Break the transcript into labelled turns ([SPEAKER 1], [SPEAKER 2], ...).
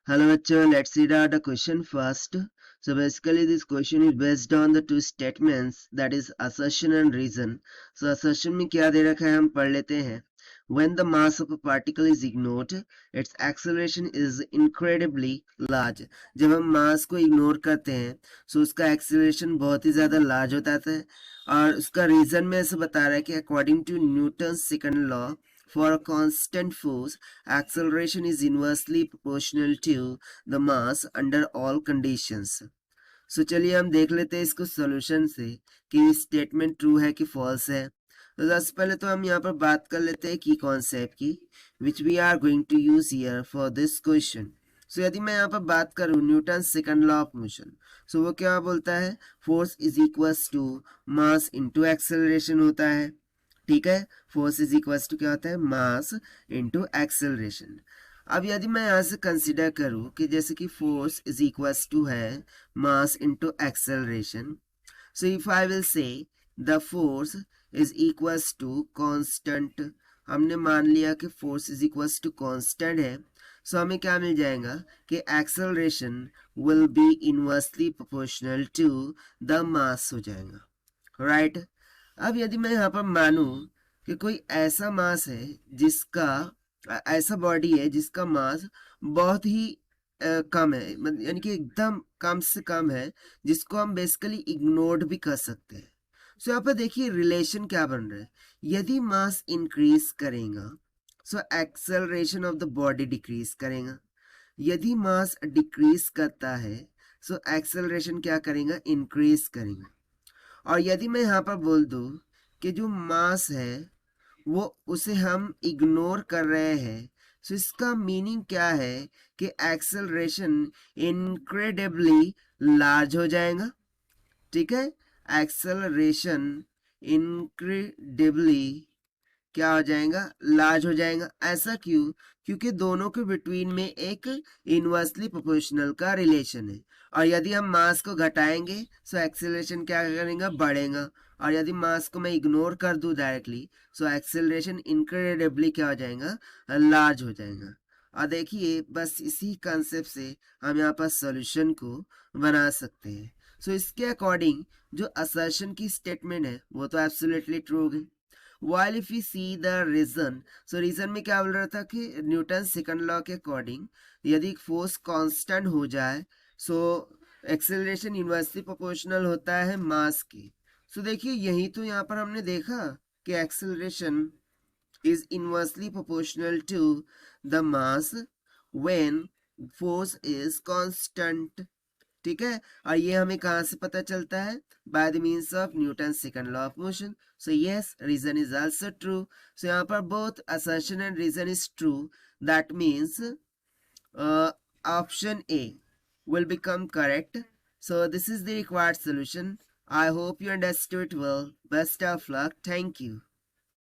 [SPEAKER 1] Hello bachcho, let's read out the question first. So basically this question is based on the two statements, that is assertion and reason. So assertion में क्या दे रखा है हम पढ़ लेते हैं. When the mass of a particle is ignored, its acceleration is incredibly large. जब हम मास को इग्नोर करते हैं so उसका acceleration बहुत ही ज़्यादा large होता है और उसका रीज़न में ऐसे बता रहा है कि according to Newton's second law, for a constant force, acceleration is inversely proportional to the mass under all conditions. So चलिए हम देख लेते हैं इसको सॉल्यूशन से कि स्टेटमेंट ट्रू है कि फॉल्स है. तो सबसे पहले तो हम यहाँ पर बात कर लेते हैं की कॉन्सेप्ट की which we are going to use here for this question. So यदि मैं यहाँ पर बात करूँ Newton second law of motion, so वो क्या बोलता है, force is equals to mass into acceleration होता है. ठीक है, फोर्स इज इक्वल्स टू क्या होता है, मास इनटू एक्सेलरेशन. अब यदि मैं यहाँ से कंसिडर करूँ कि जैसे कि फोर्स इज इक्वल्स टू है mass into acceleration, so if I will say the force is equals to constant, हमने मान लिया कि force is equals to constant है, सो हमें क्या मिल जाएगा कि acceleration will be inversely proportional to the mass हो जाएगा. राइट अब यदि मैं यहाँ पर मानूं कि कोई ऐसा मास है जिसका ऐसा बॉडी है जिसका मास बहुत ही कम है, यानी कि एकदम कम से कम है, जिसको हम बेसिकली इग्नोर्ड भी कर सकते हैं. सो यहाँ पर देखिए रिलेशन क्या बन रहा है, यदि मास इंक्रीज करेगा so acceleration of the body decrease करेगा, यदि मास डिक्रीज करता है सो एक्सेलरेशन क्या करेगा, इंक्रीज करेगा. और यदि मैं यहाँ पर बोल दूँ कि जो मास है वो उसे हम इग्नोर कर रहे हैं, तो इसका मीनिंग क्या है कि एक्सेलरेशन इनक्रेडिबली लार्ज हो जाएगा. ठीक है, एक्सेलरेशन इनक्रेडिबली क्या हो जाएगा, लार्ज हो जाएगा. ऐसा क्यों, क्योंकि दोनों के बिटवीन में एक इनवर्सली प्रोपोर्शनल का रिलेशन है. और यदि हम मास को घटाएंगे सो एक्सेलरेशन क्या करेगा, बढ़ेगा. और यदि मास को मैं इग्नोर कर दूं डायरेक्टली सो एक्सेलरेशन इनक्रेडिबली क्या हो जाएगा, लार्ज हो जाएगा. और देखिए बस इसी कंसेप्ट से हम यहाँ पर सॉल्यूशन को बना सकते हैं. सो इसके अकॉर्डिंग जो असर्शन की स्टेटमेंट है वो तो एब्सोल्युटली ट्रू होगी. While if we see the reason, so reason में क्या बोल रहा था कि न्यूटन सेकंड लॉ के अकॉर्डिंग यदि फोर्स कांस्टेंट हो जाए सो एक्सेलरेशन इनवर्सली प्रोपोर्शनल होता है मास की. सो देखिए यही तो यहाँ पर हमने देखा कि acceleration is inversely proportional to the mass when force is constant. ठीक है, और ये हमें कहाँ से पता चलता है, by the means of Newton second law of motion. So yes, reason is also true. So यहाँ पर both assertion and reason is true. That means option A will become correct. So this is the required solution. I hope you understood well. Best of luck. Thank you.